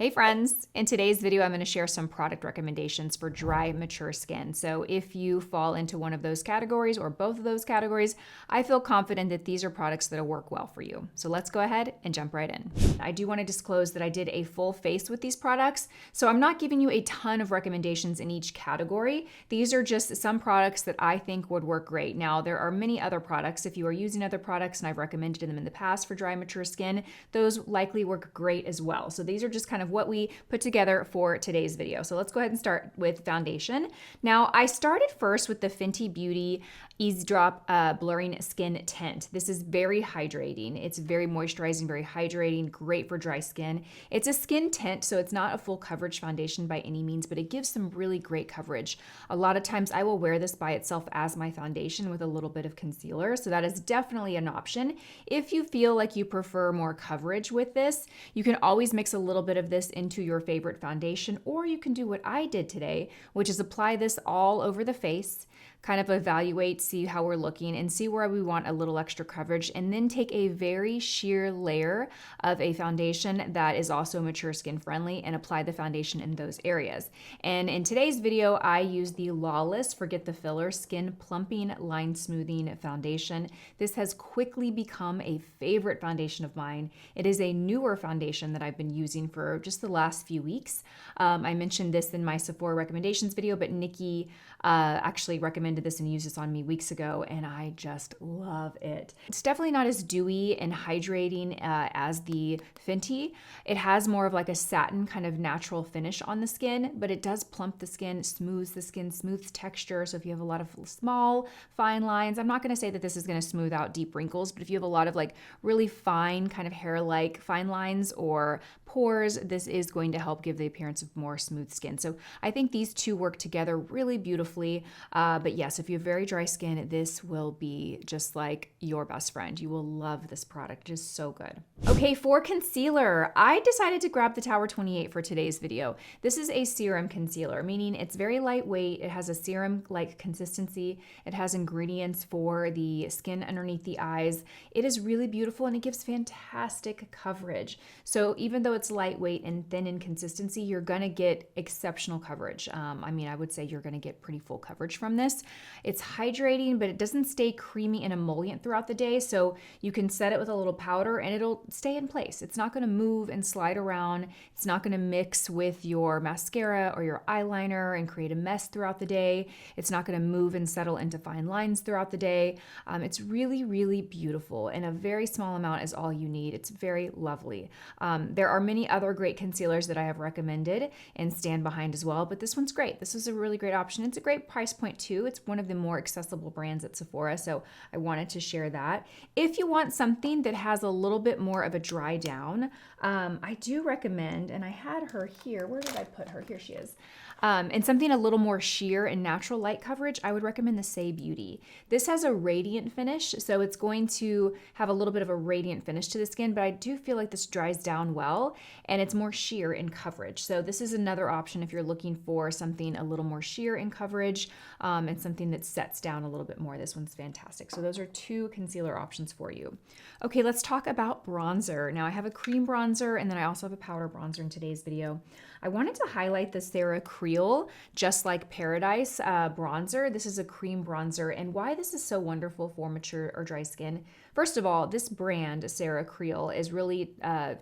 Hey friends, in today's video I'm going to share some product recommendations for dry, mature skin. So if you fall into one of those categories or both of those categories, I feel confident that these are products that'll work well for you. So let's go ahead and jump right in. I do want to disclose that I did a full face with these products, so I'm not giving you a ton of recommendations in each category. These are just some products that I think would work great. Now, there are many other products. If you are using other products and I've recommended them in the past for dry, mature skin, those likely work great as well. So these are just kind of what we put together for today's video. So let's go ahead and start with foundation. Now, I started first with the Fenty Beauty Eaze Drop Blurring Skin Tint. This is very hydrating. It's very moisturizing, very hydrating, great for dry skin. It's a skin tint, so it's not a full coverage foundation by any means, but it gives some really great coverage. A lot of times I will wear this by itself as my foundation with a little bit of concealer, so that is definitely an option. If you feel like you prefer more coverage with this, you can always mix a little bit of this into your favorite foundation, or you can do what I did today, which is apply this all over the face, kind of evaluate, see how we're looking, and see where we want a little extra coverage, and then take a very sheer layer of a foundation that is also mature skin friendly and apply the foundation in those areas. And in today's video, I use the LAWLESS Forget the Filler Skin Plumping Line Smoothing Foundation. This has quickly become a favorite foundation of mine. It is a newer foundation that I've been using for just the last few weeks. I mentioned this in my Sephora recommendations video, but Nikki actually recommended this and used this on me weeks ago, and I just love it. It's definitely not as dewy and hydrating as the Fenty. It has more of like a satin kind of natural finish on the skin, but it does plump the skin, smooths the skin, smooths texture. So if you have a lot of small, fine lines, I'm not going to say that this is going to smooth out deep wrinkles, but if you have a lot of like really fine kind of hair-like fine lines or pores, this is going to help give the appearance of more smooth skin. So I think these two work together really beautifully. But yes, if you have very dry skin, this will be just like your best friend. You will love this product. It is so good. Okay, for concealer, I decided to grab the Tower 28 for today's video. This is a serum concealer, meaning it's very lightweight. It has a serum-like consistency. It has ingredients for the skin underneath the eyes. It is really beautiful and it gives fantastic coverage. So even though it's lightweight and thin in consistency, you're gonna get exceptional coverage. I would say you're gonna get pretty full coverage from this. It's hydrating, but it doesn't stay creamy and emollient throughout the day, so you can set it with a little powder and it'll stay in place. It's not gonna move and slide around. It's not gonna mix with your mascara or your eyeliner and create a mess throughout the day. It's not gonna move and settle into fine lines throughout the day. It's really, really beautiful, and a very small amount is all you need. It's very lovely. There are many other great concealers that I have recommended and stand behind as well, but this one's great. This is a really great option. It's a great price point too. It's one of the more accessible brands at Sephora, so I wanted to share that. If you want something that has a little bit more of a dry down, I do recommend, and I had her here. Where did I put her? Here she is. And something a little more sheer and natural light coverage, I would recommend the SAIE Beauty. This has a radiant finish, so it's going to have a little bit of a radiant finish to the skin, but I do feel like this dries down well, and it's more sheer in coverage. So this is another option if you're looking for something a little more sheer in coverage and something that sets down a little bit more. This one's fantastic. So those are two concealer options for you. Okay, let's talk about bronzer. Now I have a cream bronzer, and then I also have a powder bronzer in today's video. I wanted to highlight the Sarah Creel Just Like Paradise bronzer. This is a cream bronzer, and why this is so wonderful for mature or dry skin. First of all, this brand, Sarah Creel, is really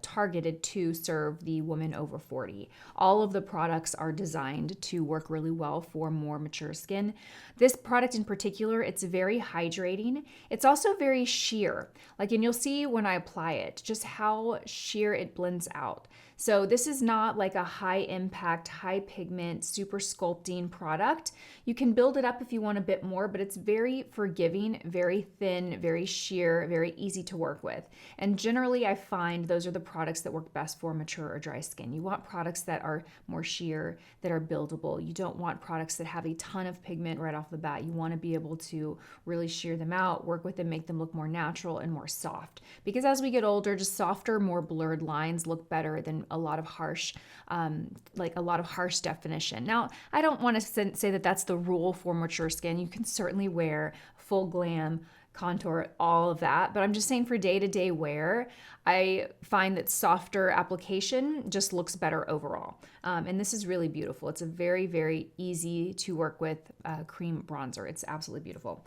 targeted to serve the woman over 40. All of the products are designed to work really well for more mature skin. This product in particular, it's very hydrating. It's also very sheer. And you'll see when I apply it, just how sheer it blends out. So this is not like a high impact, high pigment, super sculpting product. You can build it up if you want a bit more, but it's very forgiving, very thin, very sheer, very easy to work with. And generally I find those are the products that work best for mature or dry skin. You want products that are more sheer, that are buildable. You don't want products that have a ton of pigment right off the bat. You want to be able to really sheer them out, work with them, make them look more natural and more soft. Because as we get older, just softer, more blurred lines look better than a lot of harsh, definition. Now, I don't want to say that that's the rule for mature skin. You can certainly wear full glam, contour, all of that. But I'm just saying for day-to-day wear, I find that softer application just looks better overall. And this is really beautiful. It's a very, very easy to work with cream bronzer. It's absolutely beautiful.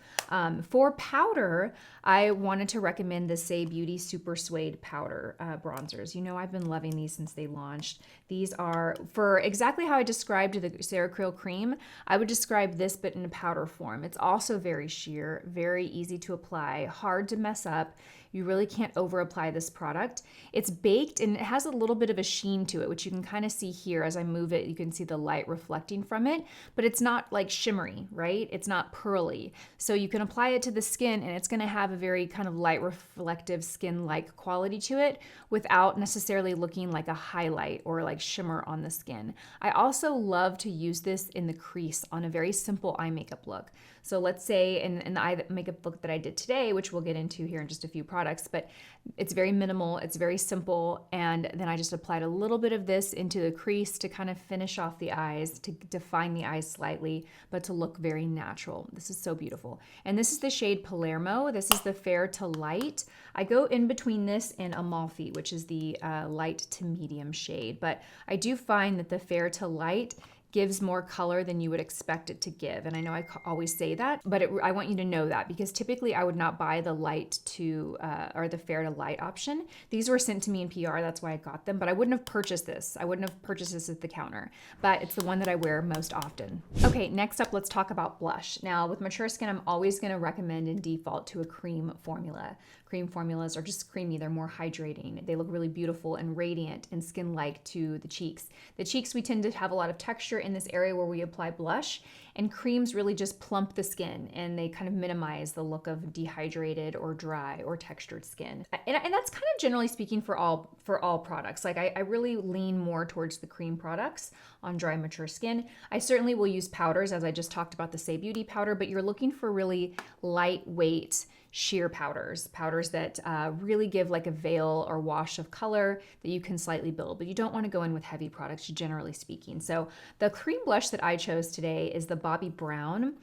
For powder, I wanted to recommend the SAIE Beauty Super Suede Powder bronzers. You know, I've been loving these since they launched. These are, for exactly how I described the Ceracril cream, I would describe this but in a powder form. It's also very sheer, very easy to apply, hard to mess up. You really can't over apply this product. It's baked and it has a little bit of a sheen to it, which you can kind of see here as I move it. You can see the light reflecting from it, but it's not like shimmery, right? It's not pearly. So you can apply it to the skin and it's gonna have a very kind of light reflective skin-like quality to it without necessarily looking like a highlight or like shimmer on the skin. I also love to use this in the crease on a very simple eye makeup look. So let's say in the eye makeup look that I did today, which we'll get into here in just a few products, but it's very minimal, it's very simple, and then I just applied a little bit of this into the crease to kind of finish off the eyes, to define the eyes slightly, but to look very natural. This is so beautiful. And this is the shade Palermo. This is the fair to light. I go in between this and Amalfi, which is the light to medium shade, but I do find that the fair to light gives more color than you would expect it to give. And I know I always say that, but I want you to know that because typically I would not buy the light to, or the fair to light option. These were sent to me in PR, that's why I got them, but I wouldn't have purchased this. I wouldn't have purchased this at the counter, but it's the one that I wear most often. Okay, next up, let's talk about blush. Now with mature skin, I'm always gonna recommend in default to a cream formula. Cream formulas are just creamy, they're more hydrating. They look really beautiful and radiant and skin-like to the cheeks. The cheeks, we tend to have a lot of texture in this area where we apply blush, and creams really just plump the skin and they kind of minimize the look of dehydrated or dry or textured skin. And that's kind of generally speaking for all products. Like I really lean more towards the cream products on dry, mature skin. I certainly will use powders, as I just talked about the SAIE Beauty powder, but you're looking for really lightweight, sheer powders that really give like a veil or wash of color that you can slightly build, but you don't want to go in with heavy products generally speaking. So the cream blush that I chose today is the Bobbi Brown.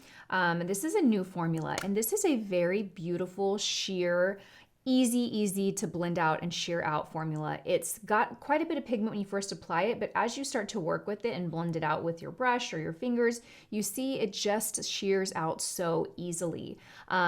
This is a new formula and this is a very beautiful sheer, easy to blend out and sheer out formula. It's got quite a bit of pigment when you first apply it, but as you start to work with it and blend it out with your brush or your fingers, you see it just sheers out so easily.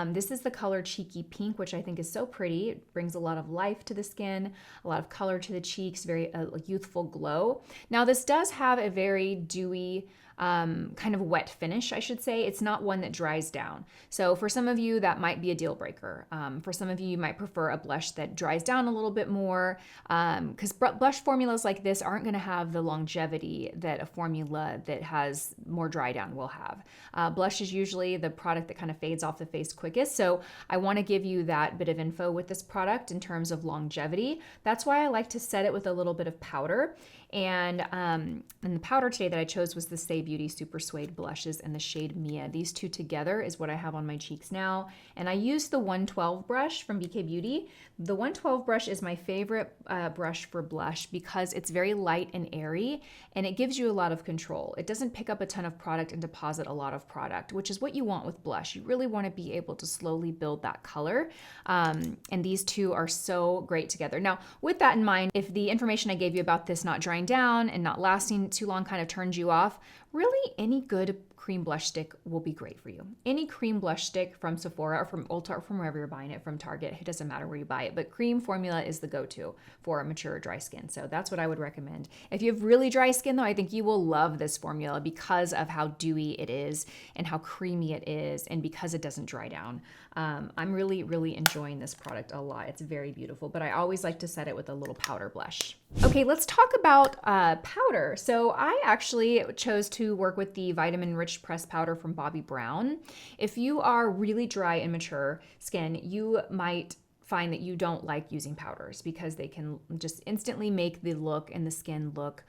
This is the color Cheeky Pink, which I think is so pretty. It brings a lot of life to the skin, a lot of color to the cheeks, very youthful glow. Now this does have a very dewy, kind of wet finish, I should say. It's not one that dries down. So for some of you, that might be a deal breaker. For some of you, you might prefer a blush that dries down a little bit more, because blush formulas like this aren't going to have the longevity that a formula that has more dry down will have. Blush is usually the product that kind of fades off the face quickest. So I want to give you that bit of info with this product in terms of longevity. That's why I like to set it with a little bit of powder. And the powder today that I chose was the SAIE Beauty Super Suede Blushes and the shade Mia. These two together is what I have on my cheeks now. And I used the 112 brush from BK Beauty. The 112 brush is my favorite brush for blush because it's very light and airy and it gives you a lot of control. It doesn't pick up a ton of product and deposit a lot of product, which is what you want with blush. You really want to be able to slowly build that color. And these two are so great together. Now, with that in mind, if the information I gave you about this not drying down and not lasting too long kind of turns you off, really any good cream blush stick will be great for you. Any cream blush stick from Sephora or from Ulta or from wherever you're buying it, from Target, it doesn't matter where you buy it, but cream formula is the go-to for mature dry skin. So that's what I would recommend. If you have really dry skin though, I think you will love this formula because of how dewy it is and how creamy it is and because it doesn't dry down. I'm really enjoying this product a lot. It's very beautiful, but I always like to set it with a little powder blush. Okay, let's talk about powder. So I actually chose to work with the Vitamin Rich Pressed Powder from Bobbi Brown. If you are really dry and mature skin, you might find that you don't like using powders because they can just instantly make the look and the skin look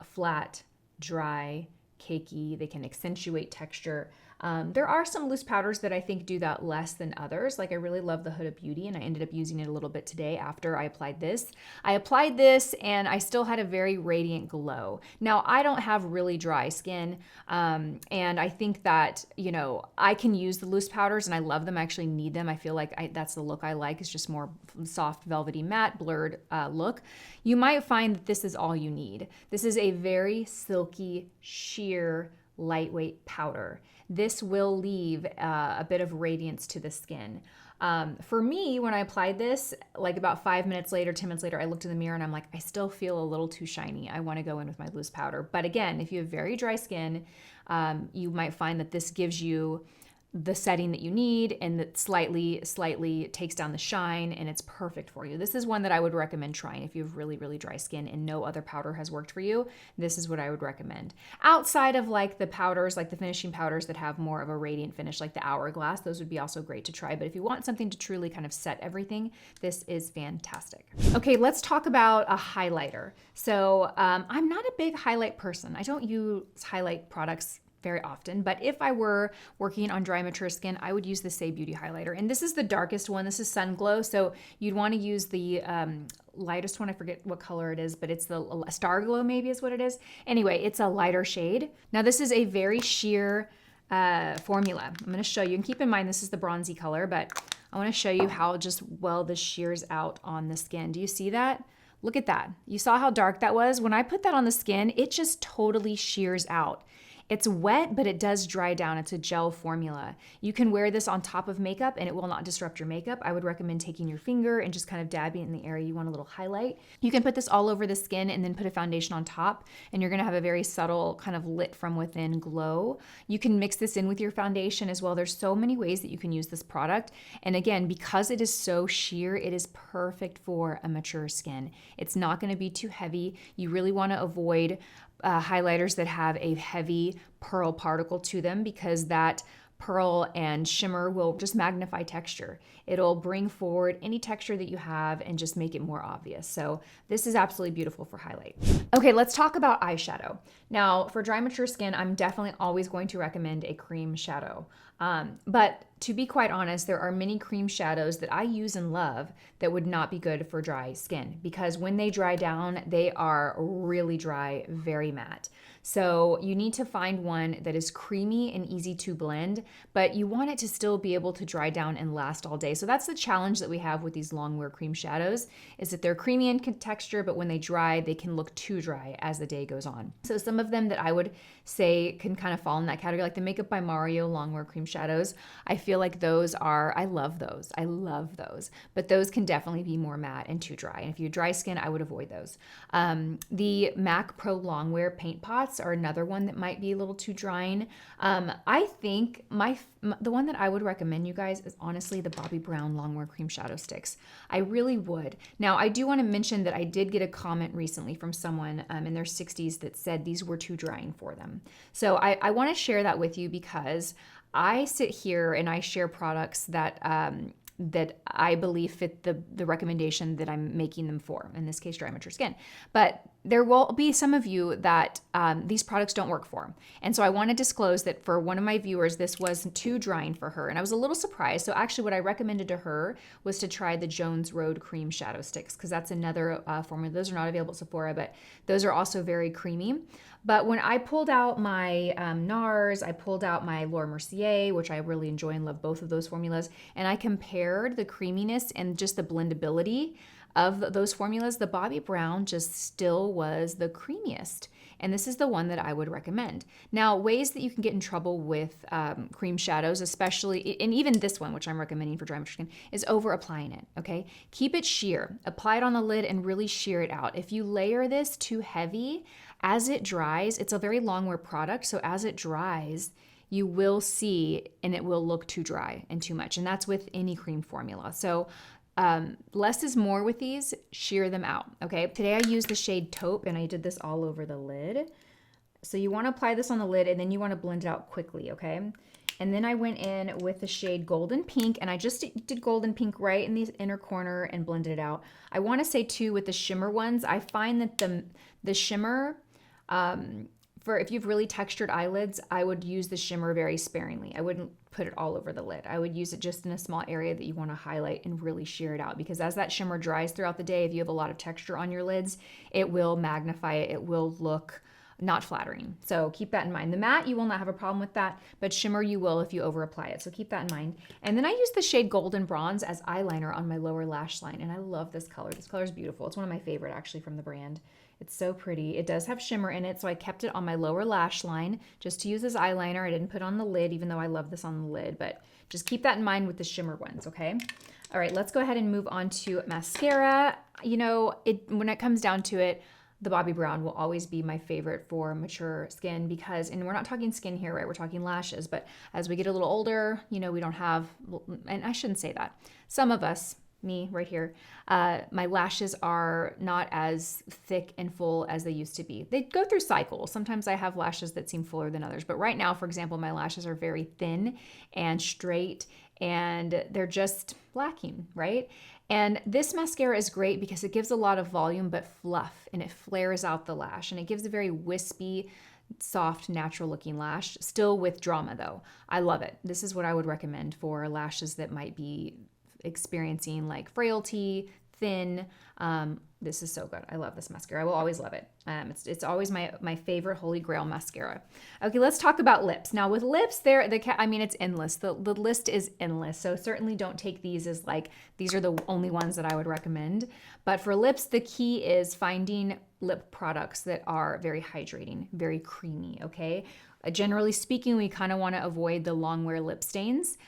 flat, dry, cakey. They can accentuate texture. There are some loose powders that I think do that less than others. Like I really love the Huda Beauty, and I ended up using it a little bit today after I applied this. I applied this and I still had a very radiant glow. Now I don't have really dry skin, and I think that, you know, I can use the loose powders and I love them. I actually need them. I feel like that's the look I like. It's just more soft, velvety, matte, blurred look. You might find that this is all you need. This is a very silky, sheer, lightweight powder. This will leave a bit of radiance to the skin. For me, when I applied this, like about 5 minutes later, 10 minutes later, I looked in the mirror and I'm like, I still feel a little too shiny. I want to go in with my loose powder. But again, if you have very dry skin, you might find that this gives you the setting that you need, and that slightly takes down the shine, and it's perfect for you. This is one that I would recommend trying if you have really, really dry skin and no other powder has worked for you. This is what I would recommend. Outside of like the powders, like the finishing powders that have more of a radiant finish, like the Hourglass, those would be also great to try. But if you want something to truly kind of set everything, this is fantastic. Okay, let's talk about a highlighter. So I'm not a big highlight person. I don't use highlight products very often, but if I were working on dry, mature skin, I would use the SAIE Beauty highlighter. And this is the darkest one. This is Sun Glow. So you'd want to use the lightest one. I forget what color it is, but it's the Star Glow maybe is what it is. Anyway, it's a lighter shade. Now this is a very sheer formula. I'm going to show you, and keep in mind this is the bronzy color, but I want to show you how just well this sheers out on the skin. Do you see that? Look at that. You saw how dark that was? When I put that on the skin, it just totally sheers out. It's wet, but it does dry down. It's a gel formula. You can wear this on top of makeup and it will not disrupt your makeup. I would recommend taking your finger and just kind of dabbing it in the area you want a little highlight. You can put this all over the skin and then put a foundation on top, and you're gonna have a very subtle kind of lit from within glow. You can mix this in with your foundation as well. There's so many ways that you can use this product. And again, because it is so sheer, it is perfect for a mature skin. It's not gonna be too heavy. You really wanna avoid highlighters that have a heavy pearl particle to them, because that pearl and shimmer will just magnify texture. It'll bring forward any texture that you have and just make it more obvious. So this is absolutely beautiful for highlight. Okay, let's talk about eyeshadow. Now, for dry, mature skin, I'm definitely always going to recommend a cream shadow. But to be quite honest, there are many cream shadows that I use and love that would not be good for dry skin, because when they dry down, they are really dry, very matte. So you need to find one that is creamy and easy to blend, but you want it to still be able to dry down and last all day. So that's the challenge that we have with these long wear cream shadows, is that they're creamy in texture, but when they dry, they can look too dry as the day goes on. So some of them that I would say can kind of fall in that category, like the Makeup by Mario long wear cream shadows. I feel like those are, I love those, but those can definitely be more matte and too dry. And if you have dry skin, I would avoid those. The MAC Pro Longwear paint pots are another one that might be a little too drying. I think the one that I would recommend you guys is honestly the Bobbi Brown Longwear Cream Shadow Sticks. I really would. Now, I do want to mention that I did get a comment recently from someone in their 60s that said these were too drying for them. So I want to share that with you, because I sit here and I share products that that I believe fit the recommendation that I'm making them for, in this case, dry, mature skin. But there will be some of you that these products don't work for. And so I want to disclose that for one of my viewers, this was too drying for her. And I was a little surprised. So actually what I recommended to her was to try the Jones Road Cream Shadow Sticks, because that's another formula. Those are not available at Sephora, but those are also very creamy. But when I pulled out my NARS, I pulled out my Laura Mercier, which I really enjoy and love both of those formulas, and I compared the creaminess and just the blendability of those formulas, the Bobbi Brown just still was the creamiest. And this is the one that I would recommend. Now, ways that you can get in trouble with cream shadows, especially, and even this one, which I'm recommending for dry, mature skin, is over applying it, okay? Keep it sheer. Apply it on the lid and really sheer it out. If you layer this too heavy, as it dries, it's a very long wear product, so as it dries, you will see, and it will look too dry and too much. And that's with any cream formula. So less is more with these. Sheer them out, okay? Today I used the shade Taupe, and I did this all over the lid. So you want to apply this on the lid, and then you want to blend it out quickly, okay? And then I went in with the shade Golden Pink, and I just did Golden Pink right in the inner corner and blended it out. I want to say too, with the shimmer ones, I find that the shimmer For if you've really textured eyelids, I would use the shimmer very sparingly. I wouldn't put it all over the lid. I would use it just in a small area that you want to highlight and really sheer it out, because as that shimmer dries throughout the day, if you have a lot of texture on your lids, it will magnify it. It will look not flattering. So keep that in mind. The matte, you will not have a problem with that, but shimmer you will if you over apply it. So keep that in mind. And then I use the shade Golden Bronze as eyeliner on my lower lash line. And I love this color. This color is beautiful. It's one of my favorite actually from the brand. It's so pretty. It does have shimmer in it, so I kept it on my lower lash line just to use as eyeliner. I didn't put it on the lid, even though I love this on the lid, but just keep that in mind with the shimmer ones, okay? All right, let's go ahead and move on to mascara. You know, when it comes down to it, the Bobbi Brown will always be my favorite for mature skin because, and we're not talking skin here, right? We're talking lashes, but as we get a little older, you know, we don't have, and I shouldn't say that. Some of us, me right here, my lashes are not as thick and full as they used to be. They go through cycles. Sometimes I have lashes that seem fuller than others, but right now, for example, my lashes are very thin and straight and they're just lacking, right? And this mascara is great because it gives a lot of volume but fluff, and it flares out the lash, and it gives a very wispy, soft, natural looking lash, still with drama though. I love it. This is what I would recommend for lashes that might be experiencing like frailty, thin. This is so good. I love this mascara. I will always love it. It's always my favorite holy grail mascara. Okay, let's talk about lips. Now with lips, I mean, it's endless. The list is endless. So certainly don't take these as like, these are the only ones that I would recommend. But for lips, the key is finding lip products that are very hydrating, very creamy, okay? Generally speaking, we kind of want to avoid the long wear lip stains.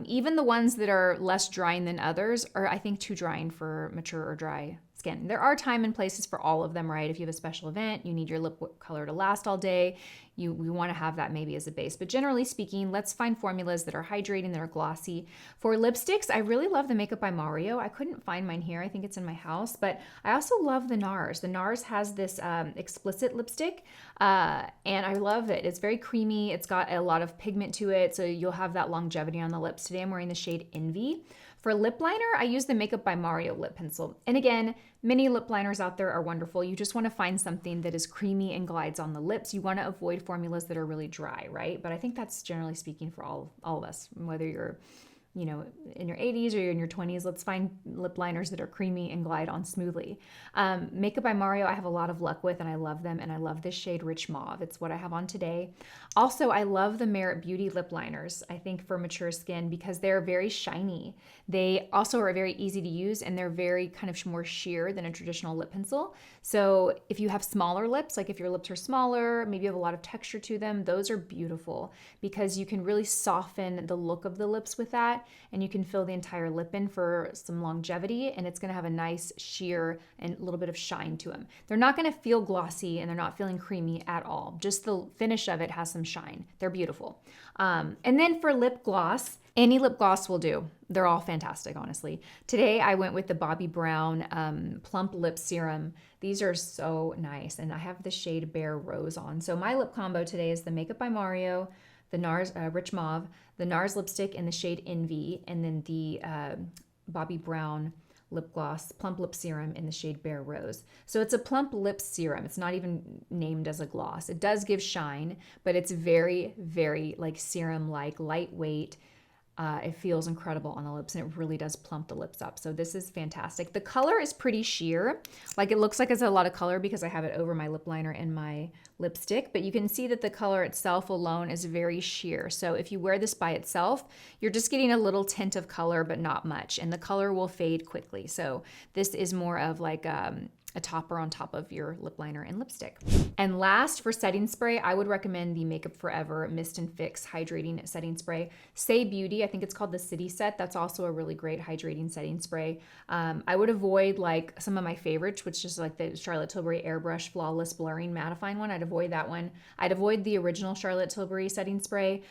Even the ones that are less drying than others are, I think, too drying for mature or dry skin. There are time and places for all of them, right? If you have a special event, you need your lip color to last all day, we want to have that maybe as a base. But generally speaking, let's find formulas that are hydrating, that are glossy. For lipsticks, I really love the Makeup by Mario. I couldn't find mine here. I think it's in my house, but I also love the NARS. The NARS has this explicit lipstick, and I love it. It's very creamy. It's got a lot of pigment to it, so you'll have that longevity on the lips. Today I'm wearing the shade Envy. For lip liner, I use the Makeup by Mario lip pencil. And again, many lip liners out there are wonderful. You just want to find something that is creamy and glides on the lips. You want to avoid formulas that are really dry, right? But I think that's generally speaking for all of us, whether you're, you know, in your 80s or you're in your 20s, let's find lip liners that are creamy and glide on smoothly. Makeup by Mario, I have a lot of luck with, and I love them. And I love this shade Rich Mauve. It's what I have on today. Also, I love the Merit Beauty lip liners, I think, for mature skin because they're very shiny. They also are very easy to use, and they're very kind of more sheer than a traditional lip pencil. So if you have smaller lips, like if your lips are smaller, maybe you have a lot of texture to them, those are beautiful because you can really soften the look of the lips with that. And you can fill the entire lip in for some longevity, and it's going to have a nice sheer and a little bit of shine to them. They're not going to feel glossy, and they're not feeling creamy at all. Just the finish of it has some shine. They're beautiful. And then for lip gloss, any lip gloss will do. They're all fantastic, honestly. Today I went with the Bobbi Brown Plump Lip Serum. These are so nice, and I have the shade Bare Rose on. So my lip combo today is the Makeup by Mario, the NARS Rich Mauve, the NARS lipstick in the shade Envy, and then the Bobbi Brown lip gloss, Plump Lip Serum in the shade Bare Rose. So it's a plump lip serum. It's not even named as a gloss. It does give shine, but it's very, very like serum-like, lightweight. It feels incredible on the lips, and it really does plump the lips up. So this is fantastic. The color is pretty sheer. Like it looks like it's a lot of color because I have it over my lip liner and my lipstick, but you can see that the color itself alone is very sheer. So if you wear this by itself, you're just getting a little tint of color, but not much, and the color will fade quickly. So this is more of like a topper on top of your lip liner and lipstick. And last, for setting spray, I would recommend the Makeup Forever Mist and Fix Hydrating Setting Spray. SAIE Beauty, I think it's called the City Set. That's also a really great hydrating setting spray. I would avoid like some of my favorites, which is like the Charlotte Tilbury Airbrush Flawless Blurring Mattifying one. I'd avoid that one. I'd avoid the original Charlotte Tilbury setting spray.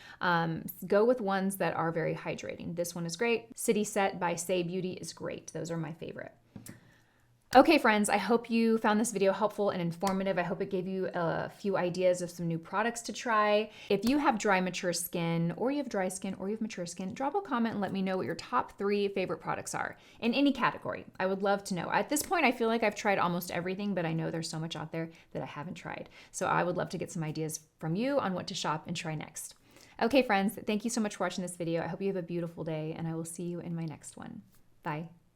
Go with ones that are very hydrating. This one is great. City Set by SAIE Beauty is great. Those are my favorite. Okay, friends, I hope you found this video helpful and informative. I hope it gave you a few ideas of some new products to try. If you have dry, mature skin, or you have dry skin, or you have mature skin, drop a comment and let me know what your top 3 favorite products are in any category. I would love to know. At this point, I feel like I've tried almost everything, but I know there's so much out there that I haven't tried. So I would love to get some ideas from you on what to shop and try next. Okay, friends, thank you so much for watching this video. I hope you have a beautiful day, and I will see you in my next one. Bye.